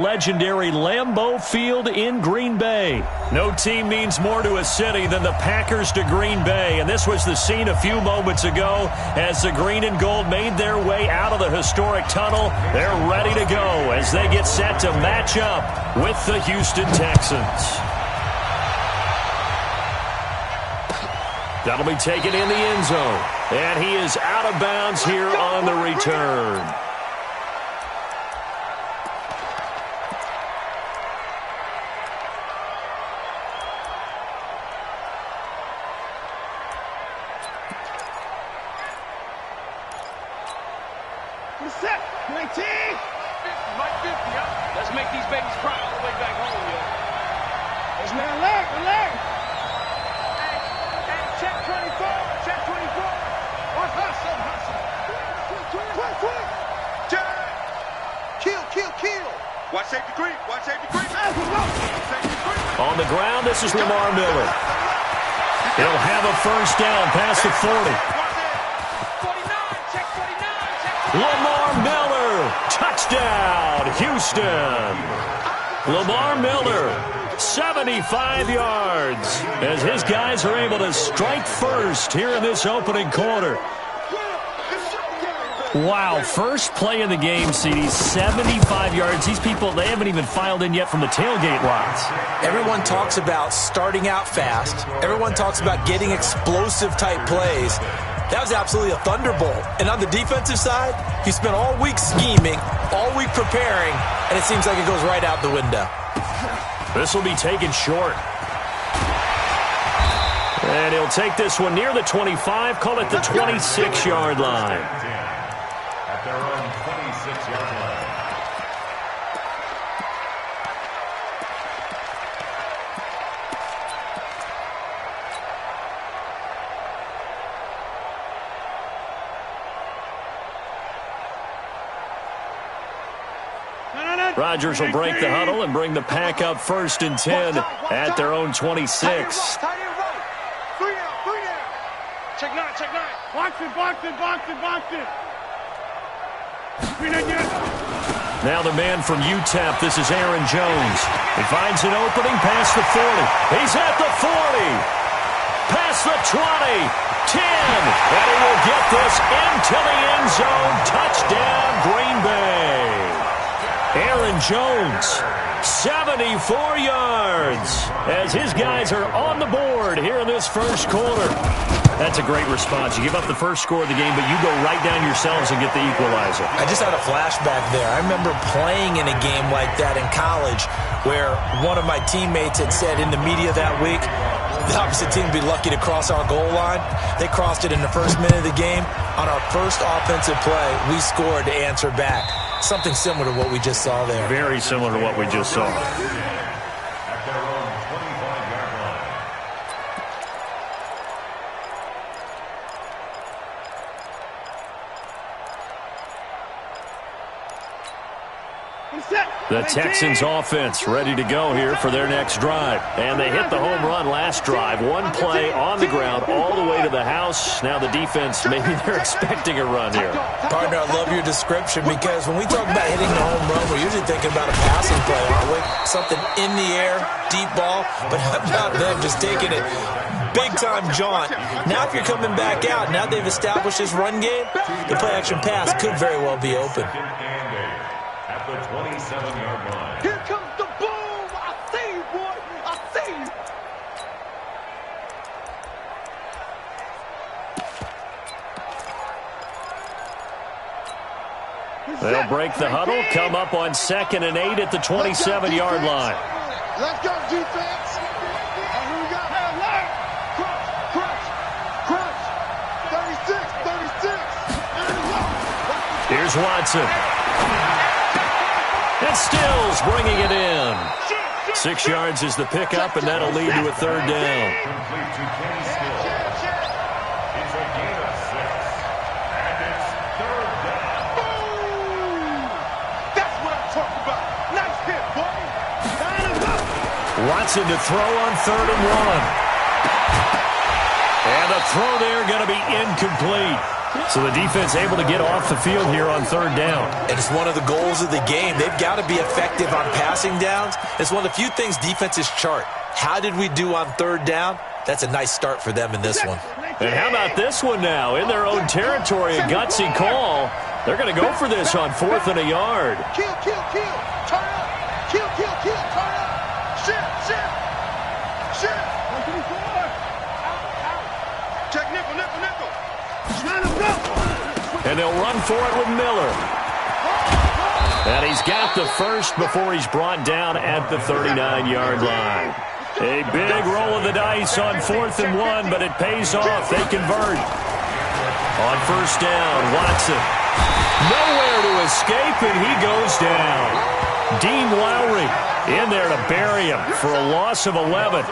Legendary Lambeau Field in Green Bay. No team means more to a city than the Packers to Green Bay, and this was the scene a few moments ago as the green and gold made their way out of the historic tunnel. They're ready to go as they get set to match up with the Houston Texans. That'll be taken in the end zone, and he is out of bounds here on the return. Set, 19. Mike 50, huh? Let's make these babies cry all the way back home, yo. Let's make relax. Hey, check 24, check 24. Hustle. Quick. Kill. Watch safety creep. On the ground, this is Lamar Miller. He'll have a first down past the 40. Lamar Miller, touchdown, Houston. Lamar Miller, 75 yards, as his guys are able to strike first here in this opening quarter. Wow, first play of the game, CD, 75 yards. These people, they haven't even filed in yet from the tailgate lots. Everyone talks about starting out fast. Everyone talks about getting explosive type plays. That was absolutely a thunderbolt. And on the defensive side, he spent all week scheming, all week preparing, and it seems like it goes right out the window. This will be taken short. And he'll take this one near the 25, call it the 26-yard line. At their own 26-yard line. Rodgers will break the huddle and bring the pack up 1st and 10 at their own 26. Check 9. Box it. Now the man from UTEP, this is Aaron Jones. He finds an opening past the 40. He's at the 40. Past the 20. 10. And he will get this into the end zone. Touchdown, Green Bay. Aaron Jones, 74 yards, as his guys are on the board here in this first quarter. That's a great response. You give up the first score of the game, but you go right down yourselves and get the equalizer. I just had a flashback there. I remember playing in a game like that in college where one of my teammates had said in the media that week, the opposite team would be lucky to cross our goal line. They crossed it in the first minute of the game. On our first offensive play, we scored to answer back. Something similar to what we just saw there. Very similar to what we just saw. At their own 25-yard line. The Texans offense ready to go here for their next drive. And they hit the home run last drive. One play on the ground all the way to the house. Now the defense, maybe they're expecting a run here. Partner, I love your description because when we talk about hitting the home run, we're usually thinking about a passing play, aren't we? Something in the air, deep ball, but how about them just taking it big-time jaunt. Now if you're coming back out, now they've established this run game, the play-action pass could very well be open. At the 27-yard line. Here comes the boom. I see you, boy. I see you. They'll break the huddle, come up on 2nd and 8 at the 27-yard line. Let's go, defense. And who we got? Crunch. 36. Here's Watson. And Stills bringing it in. 6 yards is the pickup, and that'll lead to a 3rd down. Complete to Kenny Stills. It's a gain of 6. And it's 3rd down. Boom! That's what I'm talking about. Nice hit, boy. Watson to throw on 3rd and 1. And the throw there going to be incomplete. So the defense able to get off the field here on third down. And it's one of the goals of the game. They've got to be effective on passing downs. It's one of the few things defenses chart. How did we do on third down? That's a nice start for them in this one. And how about this one now? In their own territory, a gutsy call. They're going to go for this on 4th and a yard. Kill, kill, kill. Turn up. Kill, kill, kill. Turn up. Shift, shift. Shift. 124. Check nickel, nickel, nickel. Line up, go. And they'll run for it with Miller. And he's got the first before he's brought down at the 39-yard line. A big roll of the dice on 4th and 1, but it pays off. They convert. On first down, Watson. Nowhere to escape, and he goes down. Dean Lowry in there to bury him for a loss of 11.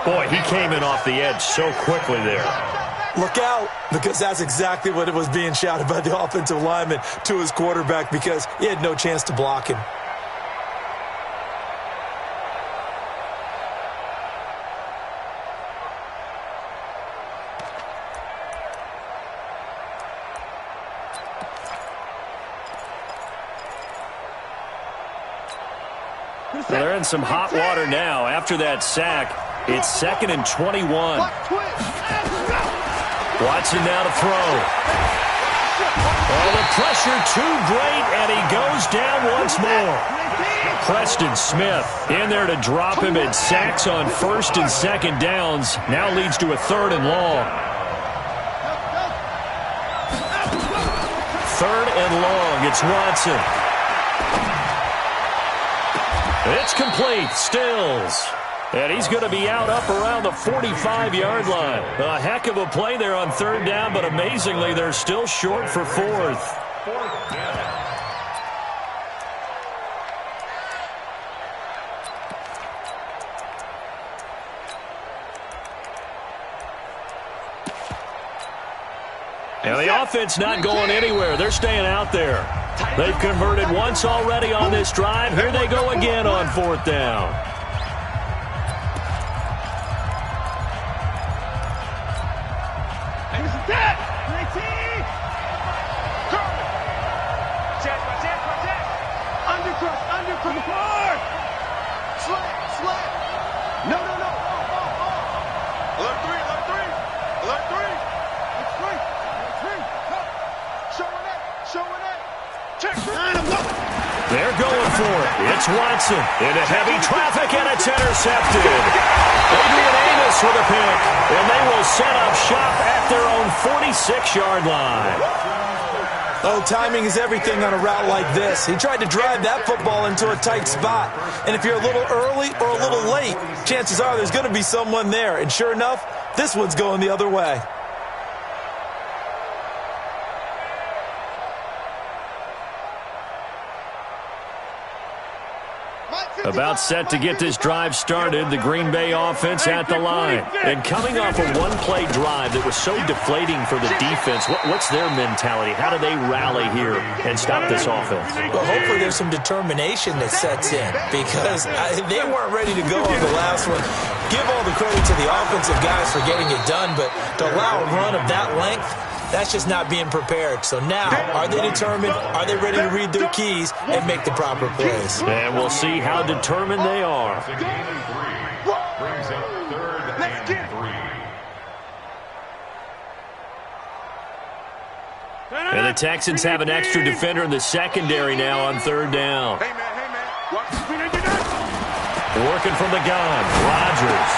Boy, he came in off the edge so quickly there. Look out, because that's exactly what it was being shouted by the offensive lineman to his quarterback, because he had no chance to block him. They're in some hot water now. After that sack, it's 2nd and 21. Watson now to throw. Oh, the pressure too great, and he goes down once more. Preston Smith in there to drop him, and sacks on 1st and 2nd downs. Now leads to a 3rd and long. 3rd and long. It's Watson. It's complete. Stills. And he's going to be out up around the 45-yard line. A heck of a play there on 3rd down, but amazingly, they're still short for 4th. And the offense not going anywhere. They're staying out there. They've converted once already on this drive. Here they go again on 4th down. They're going for it. It's Watson into heavy traffic, and it's intercepted. Adrian Amos with a pick, and they will set up shop at their own 46-yard line. Oh, timing is everything on a route like this. He tried to drive that football into a tight spot. And if you're a little early or a little late, chances are there's going to be someone there. And sure enough, this one's going the other way. About set to get this drive started, the Green Bay offense at the line. And coming off a one-play drive that was so deflating for the defense, what's their mentality? How do they rally here and stop this offense? Well, hopefully there's some determination that sets in, because they weren't ready to go on the last one. Give all the credit to the offensive guys for getting it done, but to allow a run of that length, that's just not being prepared. So now, are they determined? Are they ready to read their keys and make the proper plays? And we'll see how determined they are. Brings up 3rd and 3. And the Texans have an extra defender in the secondary now on 3rd down. Hey, man. Working from the gun, Rodgers.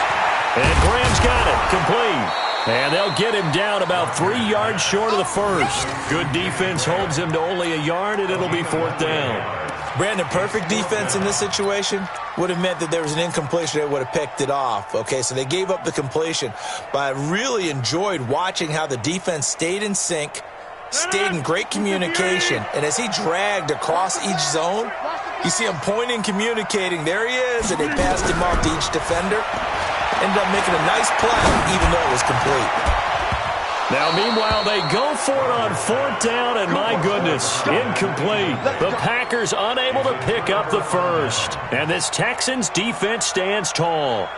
And Graham's got it, complete. And they'll get him down about 3 yards short of the first. Good defense holds him to only a yard, and it'll be 4th down. Brandon, perfect defense in this situation would have meant that there was an incompletion. They would have picked it off. Okay, so they gave up the completion. But I really enjoyed watching how the defense stayed in sync, stayed in great communication. And as he dragged across each zone, you see him pointing, communicating. There he is, and they passed him off to each defender. Ended up making a nice play, even though it was complete. Now, meanwhile, they go for it on 4th down, and my goodness, incomplete. The Packers unable to pick up the first. And this Texans defense stands tall.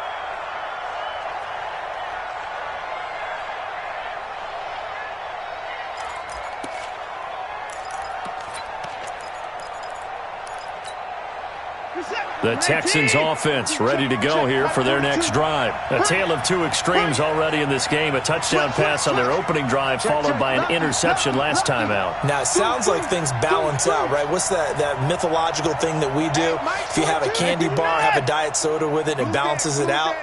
The Texans offense ready to go here for their next drive. A tale of two extremes already in this game. A touchdown pass on their opening drive followed by an interception last time out. Now, it sounds like things balance out, right? What's that mythological thing that we do? If you have a candy bar, have a diet soda with it, and it balances it out.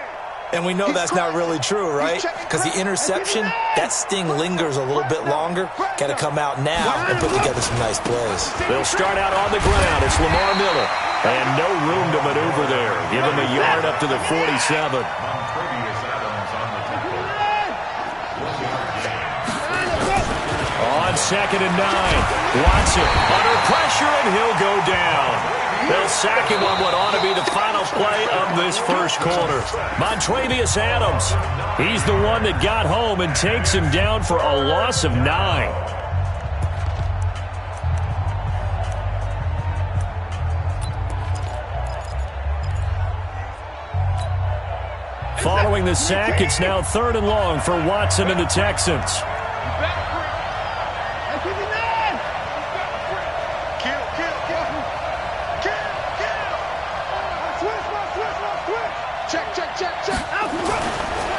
And we know that's not really true, right? Because the interception, that sting lingers a little bit longer. Got to come out now and put together some nice plays. They'll start out on the ground. It's Lamar Miller. And no room to maneuver there. Give him a yard up to the 47. On 2nd and 9. Watson under pressure, and he'll go down. They'll sack him on what ought to be the final play of this first quarter. Montrevious Adams, he's the one that got home and takes him down for a loss of 9. Following the sack, it's now 3rd and long for Watson and the Texans.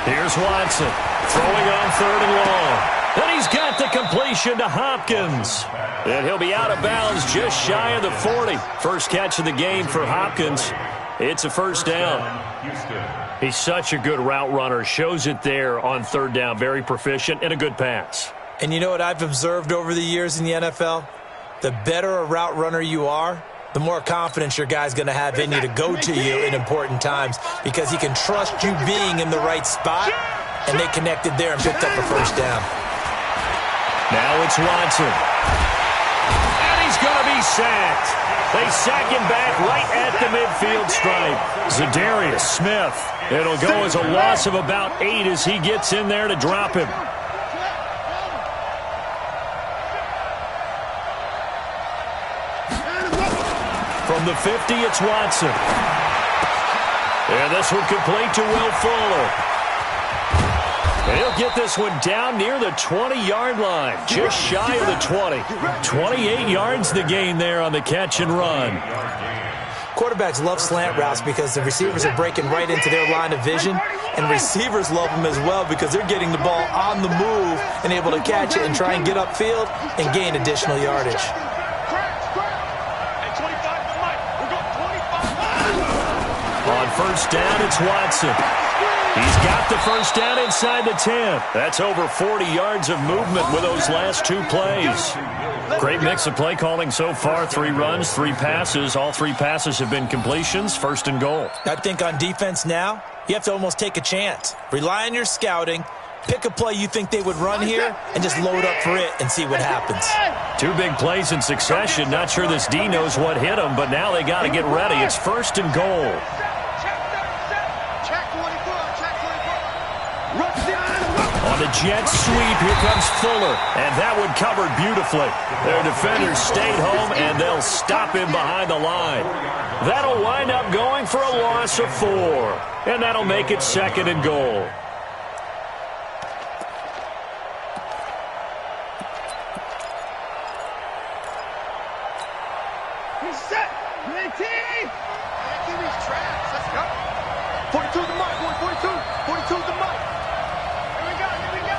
Here's Watson, throwing on 3rd and long. And he's got the completion to Hopkins. And he'll be out of bounds just shy of the 40. First catch of the game for Hopkins. It's a first down. He's such a good route runner. Shows it there on 3rd down. Very proficient and a good pass. And you know what I've observed over the years in the NFL? The better a route runner you are, the more confidence your guy's going to have in you to go to you in important times because he can trust you being in the right spot, and they connected there and picked up a first down. Now it's Watson. And he's going to be sacked. They sack him back right at the midfield stripe. Zadarius Smith. It'll go as a loss of about 8 as he gets in there to drop him. From the 50, it's Watson. And this one complete to Will Fuller. And he'll get this one down near the 20-yard line, just shy of the 20. 28 yards the gain there on the catch and run. Quarterbacks love slant routes because the receivers are breaking right into their line of vision, and receivers love them as well because they're getting the ball on the move and able to catch it and try and get upfield and gain additional yardage. On first down, it's Watson. He's got the first down inside the 10. That's over 40 yards of movement with those last 2 plays. Great mix of play calling so far. 3 runs, 3 passes. All 3 passes have been completions. 1st and goal. I think on defense now, you have to almost take a chance. Rely on your scouting. Pick a play you think they would run here and just load up for it and see what happens. 2 big plays in succession. Not sure this D knows what hit them, but now they got to get ready. It's 1st and goal. On the jet sweep, here comes Fuller, and that one covered beautifully. Their defenders stayed home, and they'll stop him behind the line. That'll wind up going for a loss of 4, and that'll make it 2nd and goal. He's set. 19. These traps. Let's go. 42 to Mike. 42. 42 to Mike. Here we go. Here we go.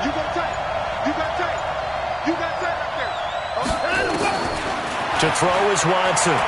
You got tight. You got tight. You got tight up there. To throw is Watson.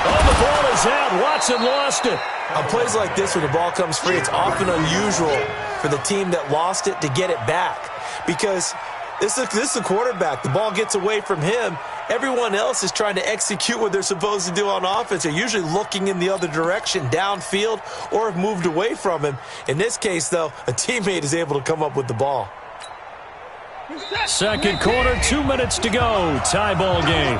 Oh, the ball is out. Watson lost it. On plays like this, when the ball comes free, it's often unusual for the team that lost it to get it back because this is the quarterback. The ball gets away from him. Everyone else is trying to execute what they're supposed to do on offense. They're usually looking in the other direction, downfield, or have moved away from him. In this case, though, a teammate is able to come up with the ball. 2nd quarter, 2 minutes to go. Tie ball game.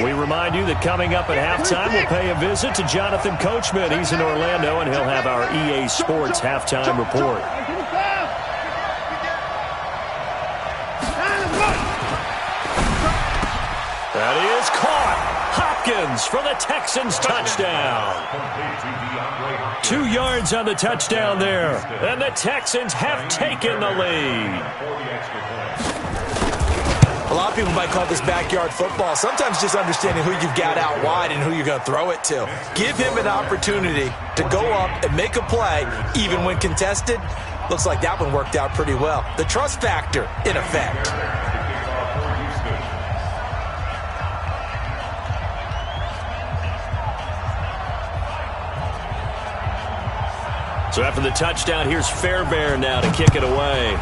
We remind you that coming up at halftime, we'll pay a visit to Jonathan Coachman. He's in Orlando, and he'll have our EA Sports halftime report. That is caught. Hopkins for the Texans touchdown. 2 yards on the touchdown there. And the Texans have taken the lead. A lot of people might call this backyard football. Sometimes just understanding who you've got out wide and who you're going to throw it to. Give him an opportunity to go up and make a play, even when contested. Looks like that one worked out pretty well. The trust factor in effect. So after the touchdown, here's Fairbairn now to kick it away.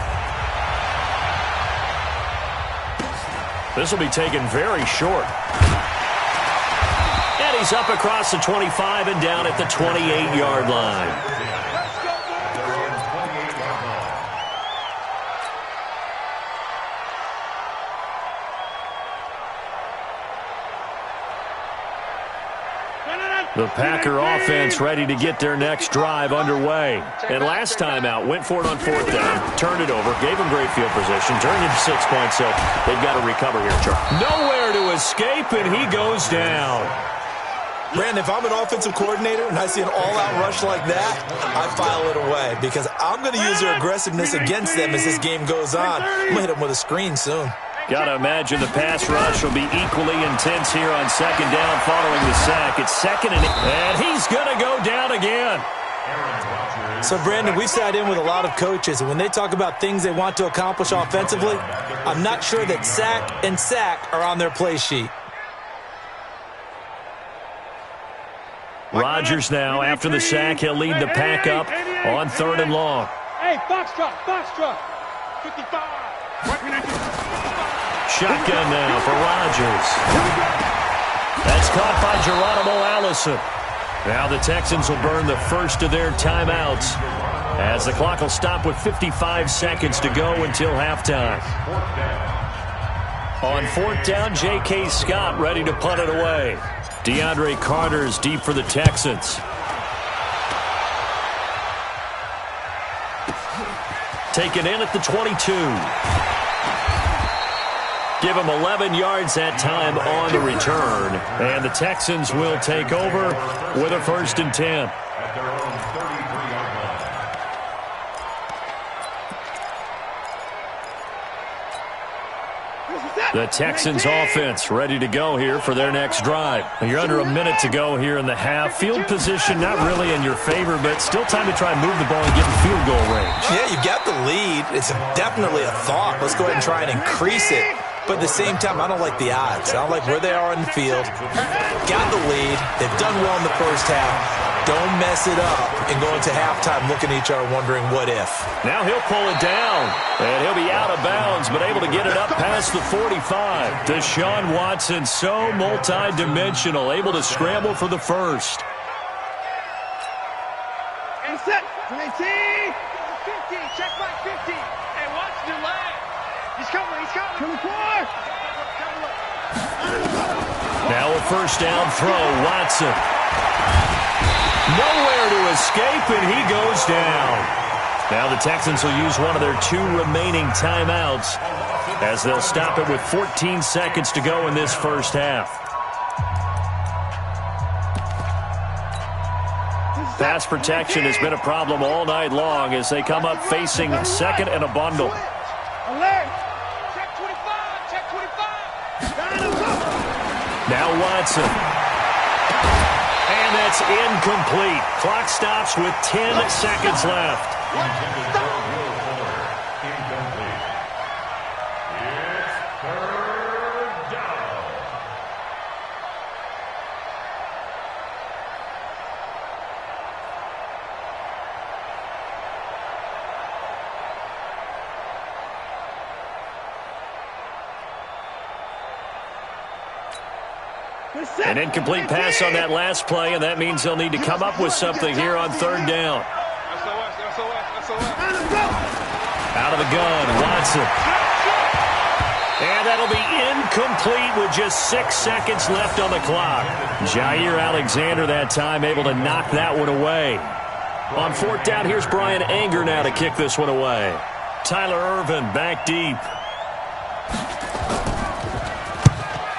This will be taken very short. And he's up across the 25 and down at the 28-yard line. The Packer offense ready to get their next drive underway. And last time out, went for it on 4th down, turned it over, gave them great field position, turned into 6 points, so they've got to recover here, Charles. Nowhere to escape, and he goes down. Brandon, if I'm an offensive coordinator and I see an all-out rush like that, I file it away because I'm going to use their aggressiveness against them as this game goes on. I'm going to hit them with a screen soon. Got to imagine the pass rush will be equally intense here on 2nd down following the sack. It's 2nd and he's going to go down again. So, Brandon, we sat in with a lot of coaches, and when they talk about things they want to accomplish offensively, I'm not sure that sack and sack are on their play sheet. Rodgers now, after the sack, he'll lead the pack up on 3rd and long. Hey, box truck. 55. Shotgun now for Rodgers. That's caught by Geronimo Allison. Now the Texans will burn the first of their timeouts as the clock will stop with 55 seconds to go until halftime. On 4th down, J.K. Scott ready to punt it away. DeAndre Carter's deep for the Texans. Taken in at the 22. Give him 11 yards that time on the return. And the Texans will take over with a 1st and 10. The Texans offense ready to go here for their next drive. You're under a minute to go here in the half. Field position not really in your favor, but still time to try and move the ball and get in field goal range. Yeah, you got the lead. It's definitely a thought. Let's go ahead and try and increase it. But at the same time, I don't like the odds. I don't like where they are in the field. Got the lead. They've done well in the first half. Don't mess it up and go into halftime looking at each other wondering what if. Now he'll pull it down, and he'll be out of bounds, but able to get it up past the 45. Deshaun Watson, so multi-dimensional, able to scramble for the first. And set. 20. 50. Check by 50. And watch delay. He's coming. 24. Now a 1st down throw, Watson. Nowhere to escape, and he goes down. Now the Texans will use one of their 2 remaining timeouts as they'll stop it with 14 seconds to go in this first half. Pass protection has been a problem all night long as they come up facing 2nd and a bundle. Now Watson. And that's incomplete. Clock stops with 10 seconds left. An incomplete pass on that last play, and that means they'll need to come up with something here on 3rd down. Out of the gun, Watson. And that'll be incomplete with just 6 seconds left on the clock. Jair Alexander that time able to knock that one away. On 4th down, here's Brian Anger now to kick this one away. Tyler Irvin back deep.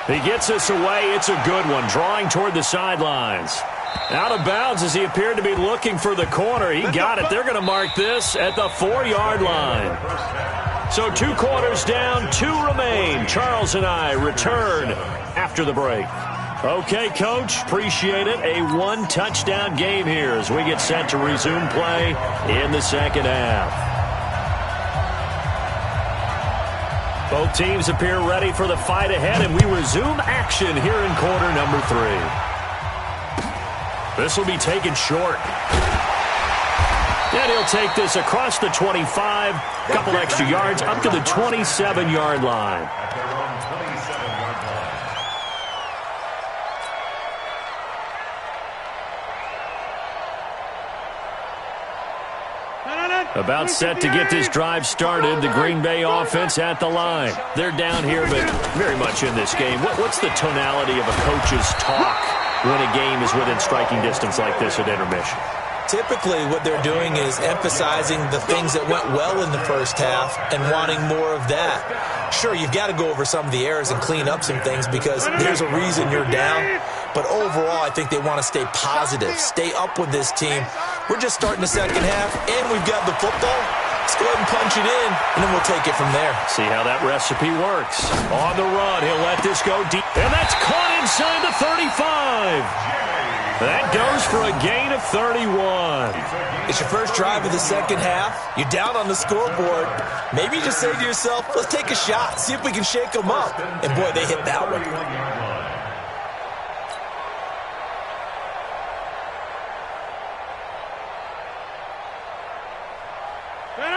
He gets us away. It's a good one, drawing toward the sidelines. Out of bounds as he appeared to be looking for the corner. He got it. They're going to mark this at the 4-yard line. So 2 quarters down, 2 remain. Charles and I return after the break. Okay, Coach, appreciate it. A 1-touchdown game here as we get set to resume play in the second half. Both teams appear ready for the fight ahead, and we resume action here in quarter number 3. This will be taken short. And he'll take this across the 25, a couple extra yards, up to the 27-yard line. About set to get this drive started, the Green Bay offense at the line. They're down here, but very much in this game. What's the tonality of a coach's talk when a game is within striking distance like this at intermission? Typically, what they're doing is emphasizing the things that went well in the first half and wanting more of that. Sure, you've got to go over some of the errors and clean up some things because there's a reason you're down. But overall, I think they want to stay positive, stay up with this team. We're just starting the second half, and we've got the football. Let's go ahead and punch it in, and then we'll take it from there. See how that recipe works. On the run, he'll let this go deep. And that's caught inside the 35. That goes for a gain of 31. It's your first drive of the second half. You're down on the scoreboard. Maybe you just say to yourself, let's take a shot, see if we can shake them up. And, boy, they hit that one.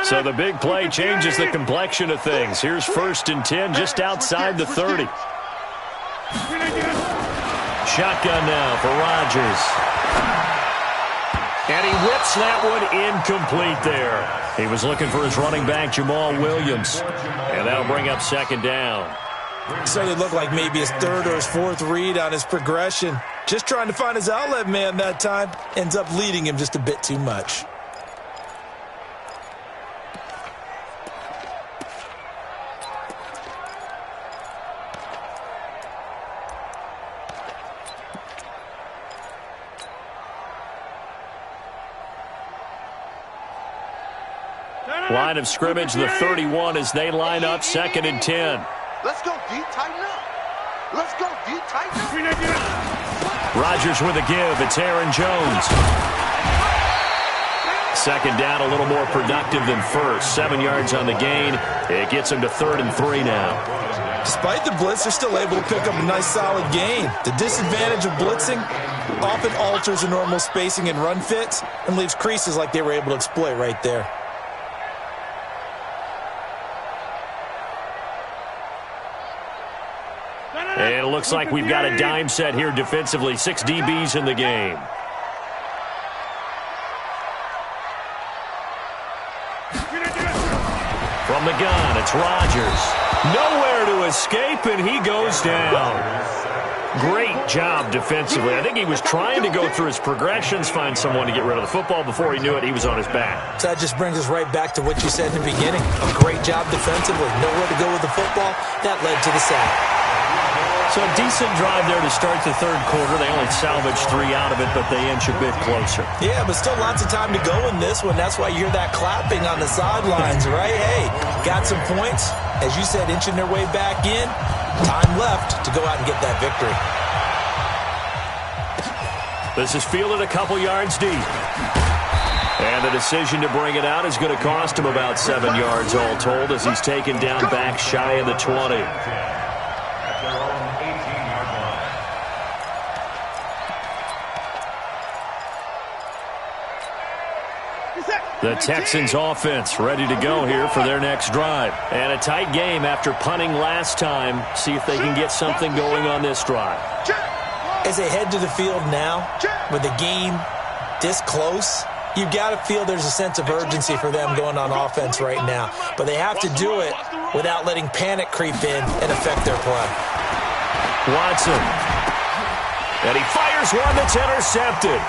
So the big play changes the complexion of things. Here's 1st and 10 just outside the 30. Shotgun now for Rodgers. And he whips that one incomplete there. He was looking for his running back, Jamal Williams. And that'll bring up 2nd down. So it looked like maybe his 3rd or his 4th read on his progression. Just trying to find his outlet man that time. Ends up leading him just a bit too much. Line of scrimmage, the 31 as they line up 2nd and 10. Let's go deep, tighten up. Let's go deep, tighten up. Rodgers with a give. It's Aaron Jones. 2nd down, a little more productive than 1st. 7 yards on the gain. It gets him to 3rd and 3 now. Despite the blitz, they're still able to pick up a nice solid gain. The disadvantage of blitzing often alters the normal spacing and run fits and leaves creases like they were able to exploit right there. And it looks like we've got a dime set here defensively. 6 DBs in the game. From the gun, it's Rodgers. Nowhere to escape, and he goes down. Great job defensively. I think he was trying to go through his progressions, find someone to get rid of the football. Before he knew it, he was on his back. So that just brings us right back to what you said in the beginning. A great job defensively. Nowhere to go with the football. That led to the sack. So a decent drive there to start the 3rd quarter. They only salvaged 3 out of it, but they inch a bit closer. Yeah, but still lots of time to go in this one. That's why you hear that clapping on the sidelines, right? Hey, got some points. As you said, inching their way back in. Time left to go out and get that victory. This is fielded a couple yards deep. And the decision to bring it out is going to cost him about 7 yards all told as he's taken down back shy of the 20. The Texans offense ready to go here for their next drive. And a tight game after punting last time. See if they can get something going on this drive. As they head to the field now, with the game this close, you've got to feel there's a sense of urgency for them going on offense right now. But they have to do it without letting panic creep in and affect their play. Watson. And he fires one that's intercepted.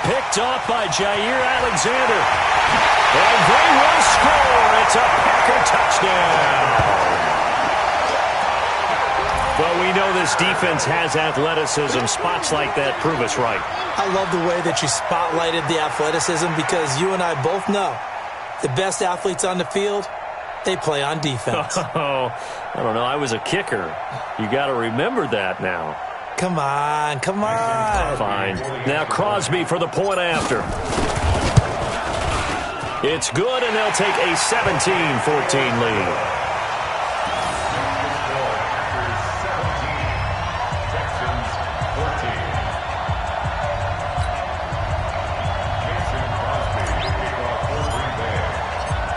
Picked off by Jair Alexander. And they will score. It's a Packer touchdown. Well, we know this defense has athleticism. Spots like that prove us right. I love the way that you spotlighted the athleticism because you and I both know the best athletes on the field, they play on defense. Oh, I don't know. I was a kicker. You got to remember that now. Come on, come on. Fine. Now Crosby for the point after. It's good, and they'll take a 17-14 lead.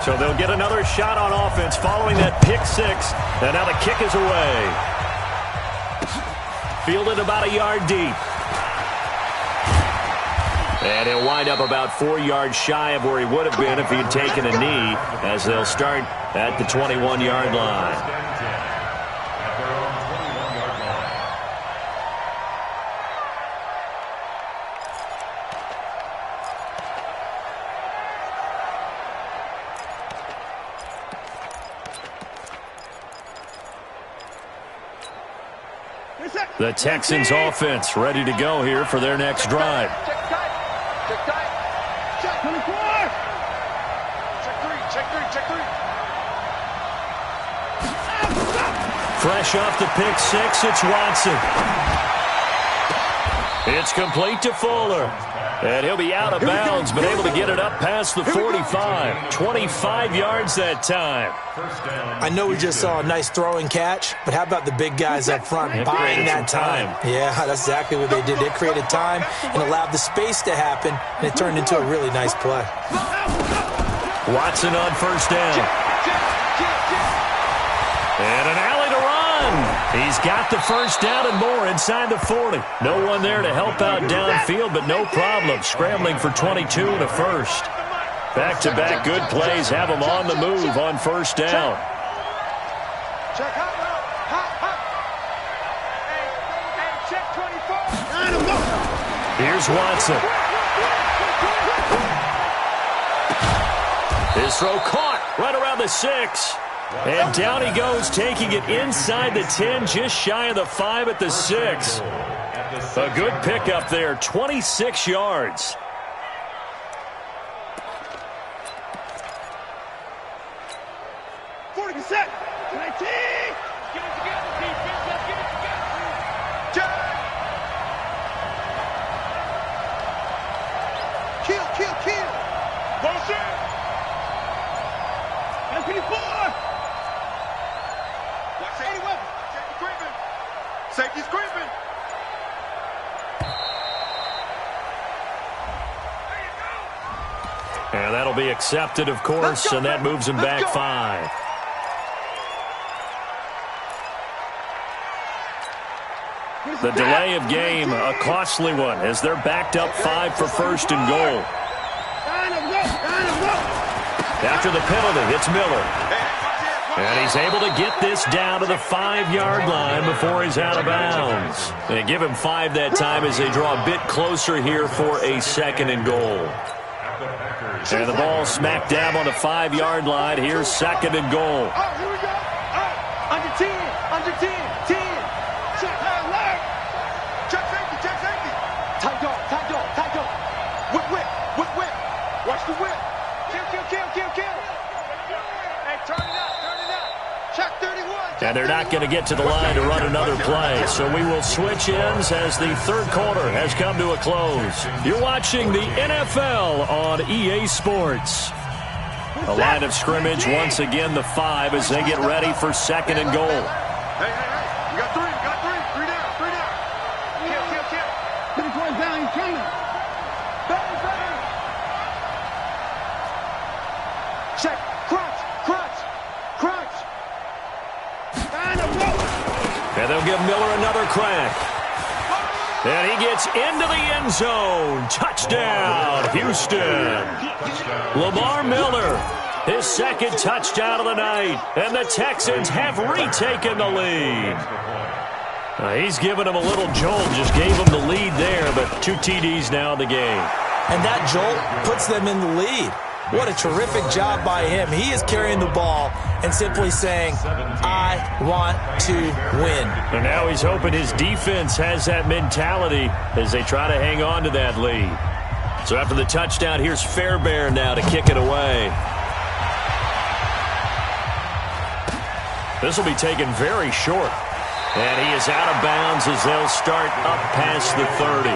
So they'll get another shot on offense following that pick six. And now the kick is away. Fielded about a yard deep. And he'll wind up about 4 yards shy of where he would have been if he had taken a knee, as they'll start at the 21-yard line. The Texans offense ready to go here for their next drive. Check tight. Check tight. Check 24. Check three. Fresh off the pick six, it's Watson. It's complete to Fuller. And he'll be out of bounds, but able to get it up past the 45. 25 yards that time. I know we just saw a nice throwing catch, but how about the big guys up front buying that time? Yeah, that's exactly what they did. They created time and allowed the space to happen, and it turned into a really nice play. Watson on first down. And an alley to run. He's got the first down and more inside the 40. No one there to help out downfield, but no problem. Scrambling for 22 and a first. Back-to-back good plays have him on the move on first down. Check hot. Hey, check 24. Here's Watson. His throw caught right around the 6. And down he goes, taking it inside the 10, just shy of the 5 at the 6. A good pickup there, 26 yards. Kill. Motion. That's 24. Watch safety weapon. Safety's creeping. And that'll be accepted, of course, and that moves him back 5. The delay of game, a costly one, as they're backed up 5 for first and goal. After the penalty, it's Miller. And he's able to get this down to the 5-yard line before he's out of bounds. They give him 5 that time as they draw a bit closer here for a second and goal. And the ball smack dab on the 5-yard line. Here's second and goal. Oh, here we go. Oh, under 10. 10. Check high alert. Check safety. Tight dog. Whip. Watch the whip. Kill. Hey, turn it out. Check 31. And they're not going to get to the line to run another play. So we will switch ends as the third quarter has come to a close. You're watching the NFL on EA Sports. A line of scrimmage, once again, the 5 as they get ready for second and goal. Hey. We got 3. 3 down. Kill. Put it towards down. He's coming. Bang. Check. Crunch. And they'll give Miller another crack. And he gets into the end zone. Touchdown, Houston. Lamar Miller His second touchdown of the night, and the Texans have retaken the lead. He's given him a little jolt, just gave him the lead there, but 2 TDs now in the game. And that jolt puts them in the lead. What a terrific job by him. He is carrying the ball and simply saying, I want to win. And now he's hoping his defense has that mentality as they try to hang on to that lead. So after the touchdown, here's Fairbairn now to kick it away. This will be taken very short. And he is out of bounds as they'll start up past the 30.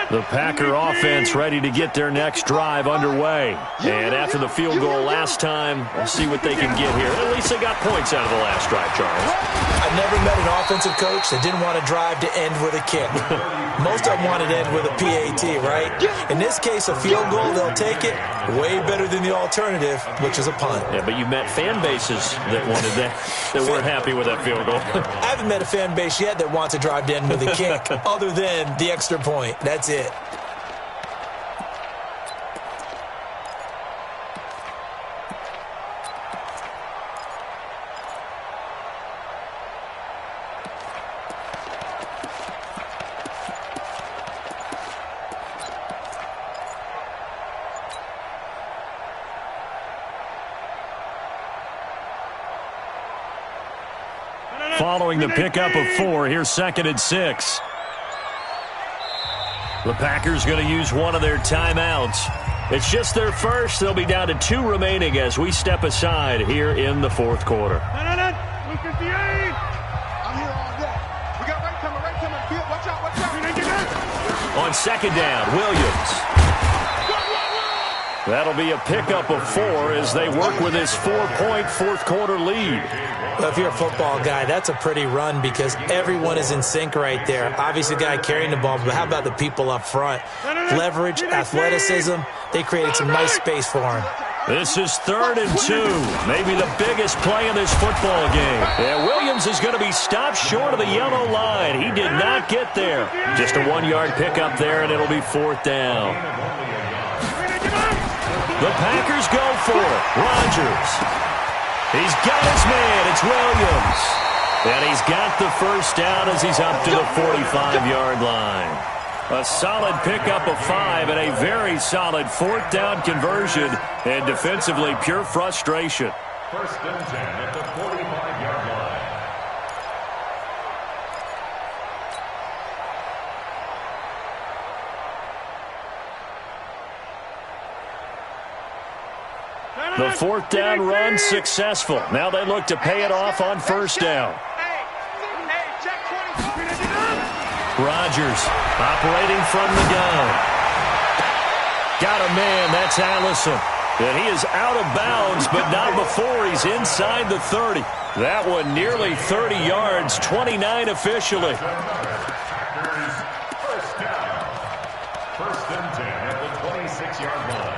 The Packer offense ready to get their next drive underway. And after the field goal last time, we'll see what they can get here. At least they got points out of the last drive, Charles. I've never met an offensive coach that didn't want to drive to end with a kick. Most of them wanted to end with a PAT, right? In this case, a field goal, they'll take it. Way better than the alternative, which is a punt. Yeah, but you met fan bases that wanted that weren't happy with that field goal. I haven't met a fan base yet that wants to drive to end with a kick other than the extra point. That's it. Following the pickup of 4, here's 2nd and 6. The Packers going to use one of their timeouts. It's just their first. They'll be down to 2 remaining as we step aside here in the 4th quarter. I'm here all day. We got right coming. Watch out. On 2nd down, Williams. That'll be a pickup of 4 as they work with his 4-point 4th quarter lead. Well, if you're a football guy, that's a pretty run because everyone is in sync right there. Obviously, the guy carrying the ball, but how about the people up front? Leverage, athleticism, they created some nice space for him. This is 3rd and 2, maybe the biggest play in this football game. Yeah, Williams is going to be stopped short of the yellow line. He did not get there. Just a 1-yard pickup there, and it'll be 4th down. The Packers go for it. Rodgers. He's got his man. It's Williams. And he's got the first down as he's up to the 45-yard line. A solid pickup of 5 and a very solid 4th down conversion. And defensively, pure frustration. 1st and 10 at the 45-yard line. The 4th down run successful. Now they look to pay it off on 1st down. Rodgers operating from the gun. Got a man, that's Allison. And he is out of bounds, but not before he's inside the 30. That one nearly 30 yards, 29 officially. Packers 1st down. 1st and 10 at the 26-yard line.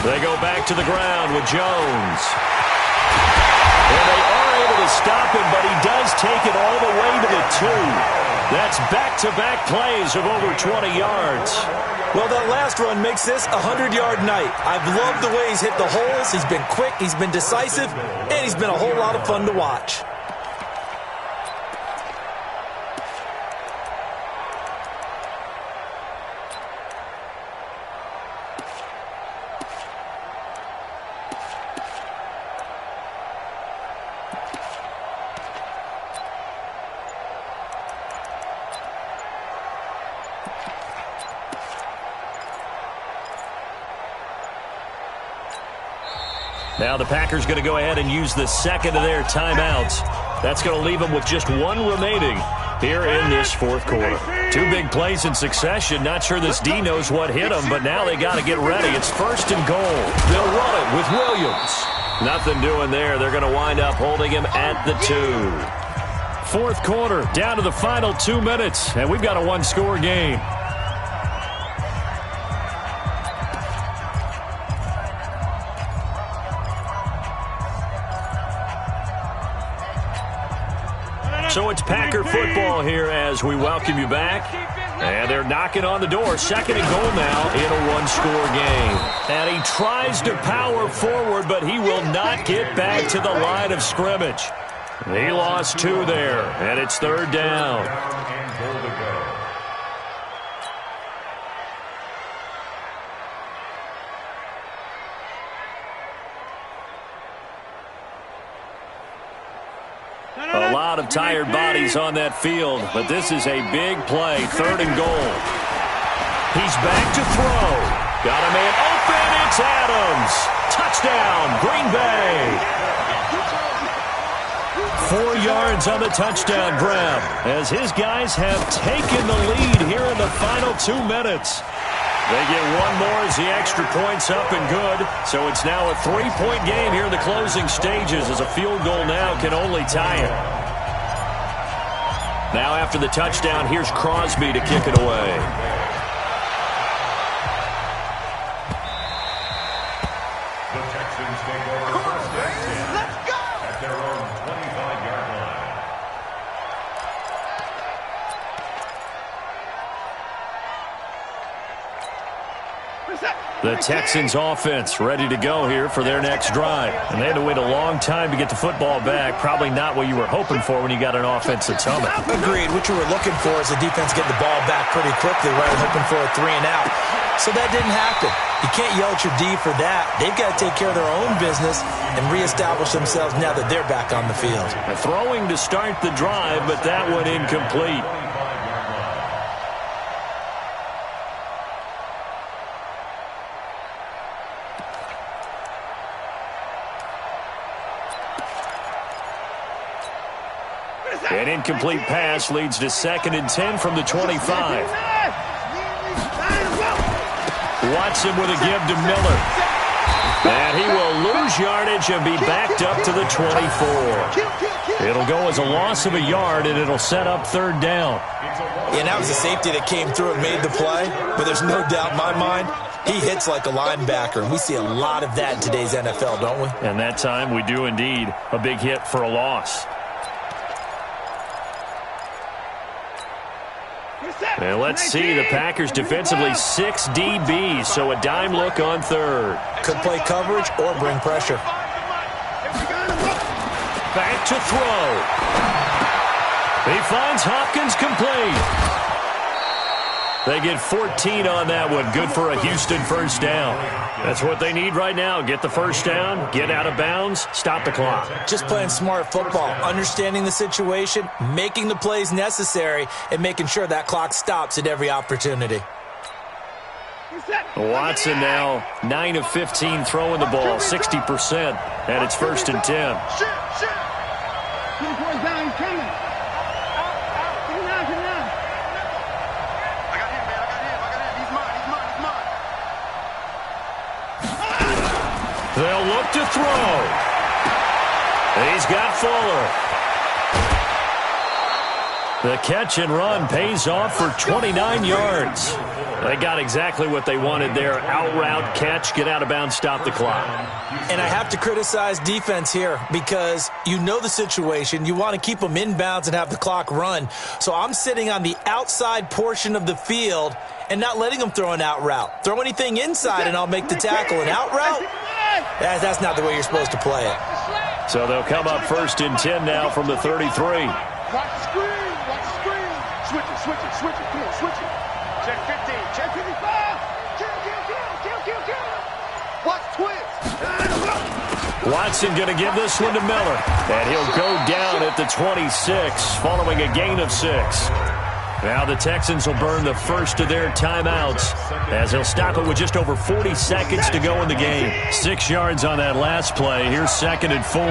They go back to the ground with Jones. And they are able to stop him, but he does take it all the way to the 2. That's back-to-back plays of over 20 yards. Well, that last run makes this a 100-yard night. I've loved the way he's hit the holes. He's been quick, he's been decisive, and he's been a whole lot of fun to watch. Now the Packers going to go ahead and use the 2nd of their timeouts. That's going to leave them with just 1 remaining here in this fourth quarter. Two big plays in succession. Not sure this D knows what hit them, but now they got to get ready. It's first and goal. They'll run it with Williams. Nothing doing there. They're going to wind up holding him at the 2. Fourth quarter, down to the final 2 minutes, and we've got a one-score game. So it's Packer football here as we welcome you back. And they're knocking on the door. Second and goal now in a one-score game. And he tries to power forward, but he will not get back to the line of scrimmage. He lost 2 there, and it's third down. A lot of tired bodies on that field, but this is a big play, third and goal. He's back to throw. Got a man open, it's Adams. Touchdown, Green Bay. 4 yards on the touchdown grab as his guys have taken the lead here in the final 2 minutes. They get one more as the extra point's up and good. So it's now a 3-point game here in the closing stages as a field goal now can only tie it. Now after the touchdown, here's Crosby to kick it away. The Texans take over first and 10 at their own 25-yard line. The Texans offense ready to go here for their next drive. And they had to wait a long time to get the football back. Probably not what you were hoping for when you got an offense that's humming. Agreed. What you were looking for is the defense getting the ball back pretty quickly, right? Hoping for a 3-and-out. So that didn't happen. You can't yell at your D for that. They've got to take care of their own business and reestablish themselves now that they're back on the field. Throwing to start the drive, but that one incomplete. An incomplete pass leads to 2nd and 10 from the 25. Watson with a give to Miller. And he will lose yardage and be backed up to the 24. It'll go as a loss of a yard, and it'll set up third down. And that was the safety that came through and made the play. But there's no doubt in my mind, he hits like a linebacker. And we see a lot of that in today's NFL, don't we? And that time we do indeed. A big hit for a loss. And let's see, the Packers defensively 6 DBs, so a dime look on third. Could play coverage or bring pressure. Back to throw. He finds Hopkins complete. They get 14 on that one. Good for a Houston first down. That's what they need right now. Get the first down, get out of bounds, stop the clock. Just playing smart football, understanding the situation, making the plays necessary, and making sure that clock stops at every opportunity. Watson now 9 of 15 throwing the ball, 60%, and it's 1st and 10. They'll look to throw. He's got Fuller. The catch and run pays off for 29 yards. They got exactly what they wanted there. Out route, catch, get out of bounds, stop the clock. And I have to criticize defense here because you know the situation. You want to keep them in bounds and have the clock run. So I'm sitting on the outside portion of the field and not letting them throw an out route. Throw anything inside and I'll make the tackle. An out route? That's not the way you're supposed to play it. So they'll come up 1st and 10 now from the 33. Watch the screen. Watch the screen. Switch it. Come on, switch it. Check 15. Check 55. Kill. Watch twist. Watson going to give this one to Miller. And he'll go down at the 26 following a gain of 6. Now the Texans will burn the first of their timeouts as they'll stop it with just over 40 seconds to go in the game. 6 yards on that last play. Here's 2nd and 4.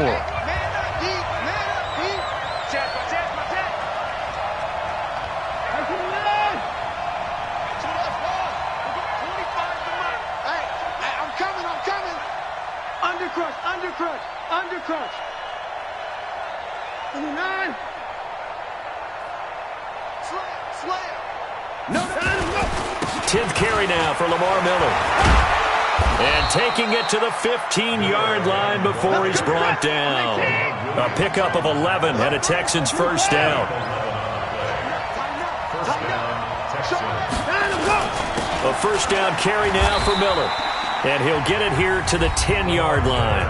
Undercrush, undercrush, undercrush. 9. Slam. No. 10th carry now for Lamar Miller. And taking it to the 15-yard line before he's brought down. A pickup of 11 and a Texans first down. A first down carry now for Miller. And he'll get it here to the 10-yard line.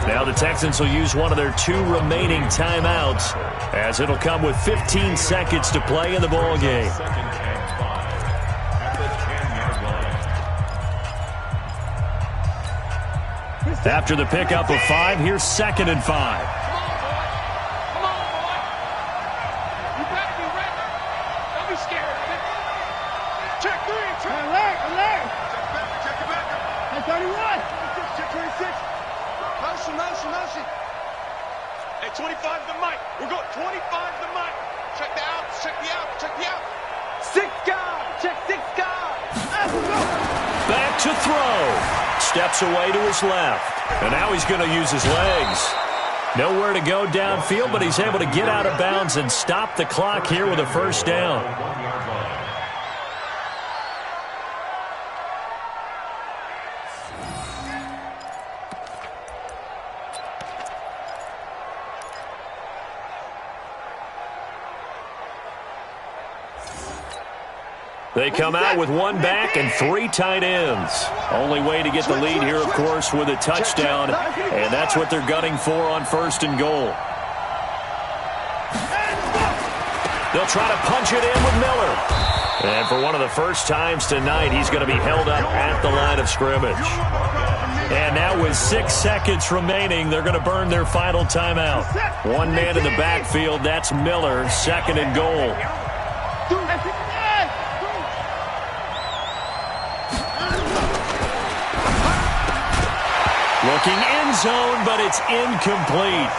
Now the Texans will use one of their 2 remaining timeouts, as it'll come with 15 seconds to play in the ball game. After the pickup of 5, here's 2nd and 5. Come on, boy. You better be ready. Don't be scared of it. Check 3. Alert. Check it back. Hey, 31. Check 26. Motion. Hey, 25 to the mic. We're going 25 to the mic. Check the outs. Check the outs. 6 guys. Check 6 guys. Back to throw. Steps away to his left. And now he's going to use his legs. Nowhere to go downfield, but he's able to get out of bounds and stop the clock here with a first down. They come out with 1 back and 3 tight ends. Only way to get the lead here, of course, with a touchdown. And that's what they're gunning for on 1st and goal. They'll try to punch it in with Miller. And for one of the first times tonight, he's going to be held up at the line of scrimmage. And now with 6 seconds remaining, they're going to burn their final timeout. 1 man in the backfield, that's Miller, 2nd and goal. Looking end zone, but it's incomplete.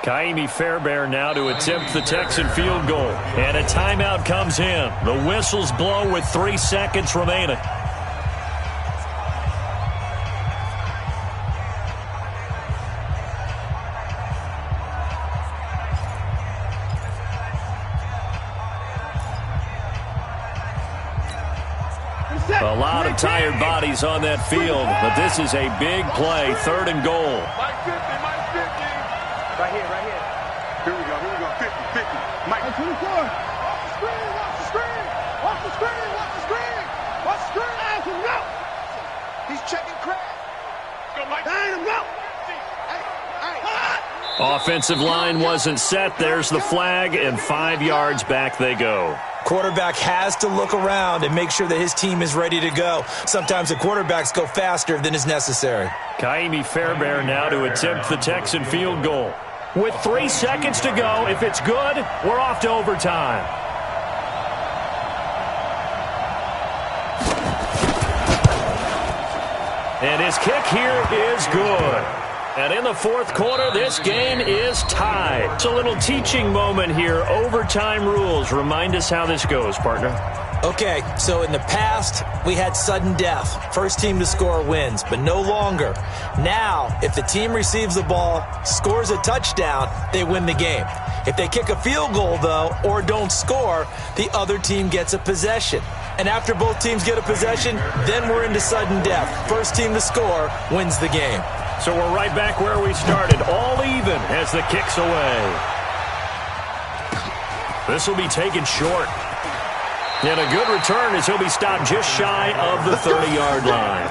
Kaimi Fairbairn now to attempt the Texan field goal. And a timeout comes in. The whistles blow with 3 seconds remaining. A lot of tired bodies on that field, but this is a big play, 3rd and goal. Mike 50. Right here. Here we go. 50. Mike 24. Watch the screen. Watch the screen. Go. He's checking crack. Go, Mike. Go. Offensive line wasn't set. There's the flag, and 5 yards back they go. Quarterback has to look around and make sure that his team is ready to go. Sometimes the quarterbacks go faster than is necessary. Kaimi Fairbairn now to attempt the Texan field goal. With 3 seconds to go, if it's good, we're off to overtime. And his kick here is good. And in the 4th quarter, this game is tied. It's a little teaching moment here. Overtime rules. Remind us how this goes, partner. Okay, so in the past, we had sudden death. First team to score wins, but no longer. Now, if the team receives the ball, scores a touchdown, they win the game. If they kick a field goal, though, or don't score, the other team gets a possession. And after both teams get a possession, then we're into sudden death. First team to score wins the game. So we're right back where we started, all even as the kick's away. This will be taken short. And a good return as he'll be stopped just shy of the 30-yard line.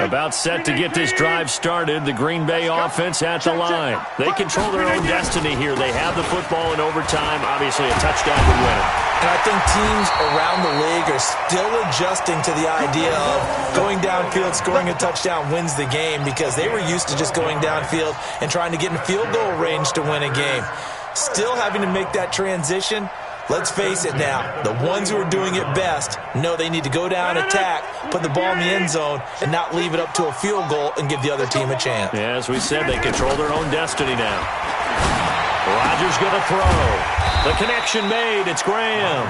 About set to get this drive started, the Green Bay offense at the line. They control their own destiny here. They have the football in overtime. Obviously, a touchdown would win it. And I think teams around the league are still adjusting to the idea of going downfield, scoring a touchdown wins the game, because they were used to just going downfield and trying to get in field goal range to win a game. Still having to make that transition. Let's face it now, the ones who are doing it best know they need to go down, attack, put the ball in the end zone, and not leave it up to a field goal and give the other team a chance. Yeah, as we said, they control their own destiny now. Rodgers going to throw. The connection made. It's Graham.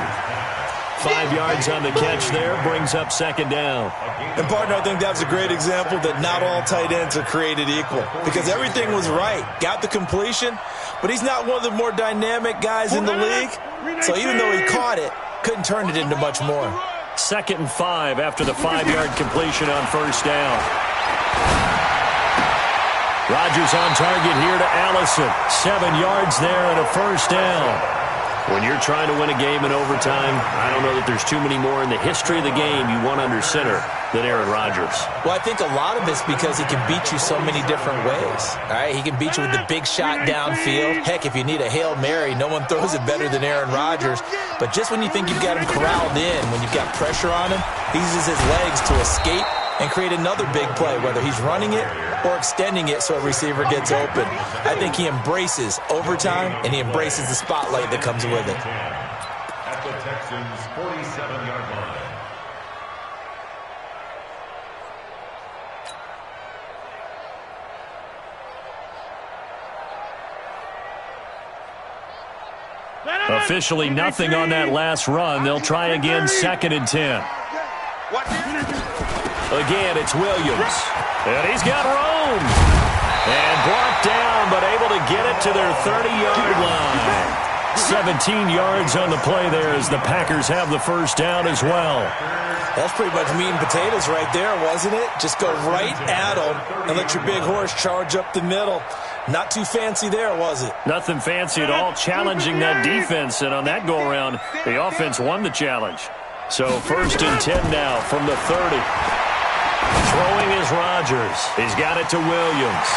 5 yards on the catch there, brings up second down. And, partner, I think that's a great example that not all tight ends are created equal, because everything was right. Got the completion, but he's not one of the more dynamic guys in the league. So even though he caught it, couldn't turn it into much more. 2nd and 5 after the 5-yard completion on first down. Rodgers on target here to Allison. 7 yards there and a first down. When you're trying to win a game in overtime, I don't know that there's too many more in the history of the game you want under center than Aaron Rodgers. Well, I think a lot of it's because he can beat you so many different ways. All right, he can beat you with the big shot downfield. Heck, if you need a Hail Mary, no one throws it better than Aaron Rodgers. But just when you think you've got him corralled in, when you've got pressure on him, he uses his legs to escape and create another big play, whether he's running it or extending it so a receiver gets open. I think he embraces overtime, and he embraces the spotlight that comes with it. At the Texans' 47-yard line. Officially nothing on that last run. They'll try again, 2nd and 10. Again, it's Williams. And he's got room. And brought down, but able to get it to their 30-yard line. 17 yards on the play there as the Packers have the first down as well. That's pretty much meat and potatoes right there, wasn't it? Just go right at them and let your big horse charge up the middle. Not too fancy there, was it? Nothing fancy at all, challenging that defense. And on that go-around, the offense won the challenge. So 1st and 10 now from the 30. Throwing is Rodgers. He's got it to Williams.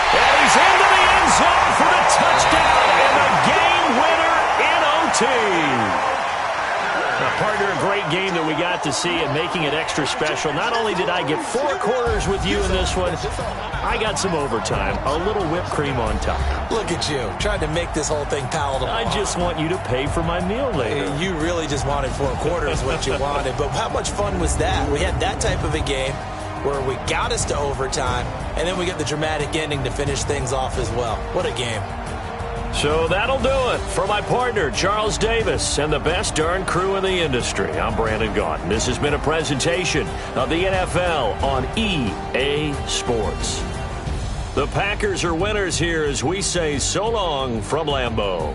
And he's into the end zone for the touchdown and the game winner in OT. Now, partner, a great game that we got to see and making it extra special. Not only did I get 4 quarters with you in this one, I got some overtime, a little whipped cream on top. Look at you, trying to make this whole thing palatable. I just want you to pay for my meal later. You really just wanted 4 quarters what you wanted, but how much fun was that? We had that type of a game where we got us to overtime, and then we get the dramatic ending to finish things off as well. What a game. So that'll do it for my partner, Charles Davis, and the best darn crew in the industry. I'm Brandon Gaudin. This has been a presentation of the NFL on EA Sports. The Packers are winners here as we say so long from Lambeau.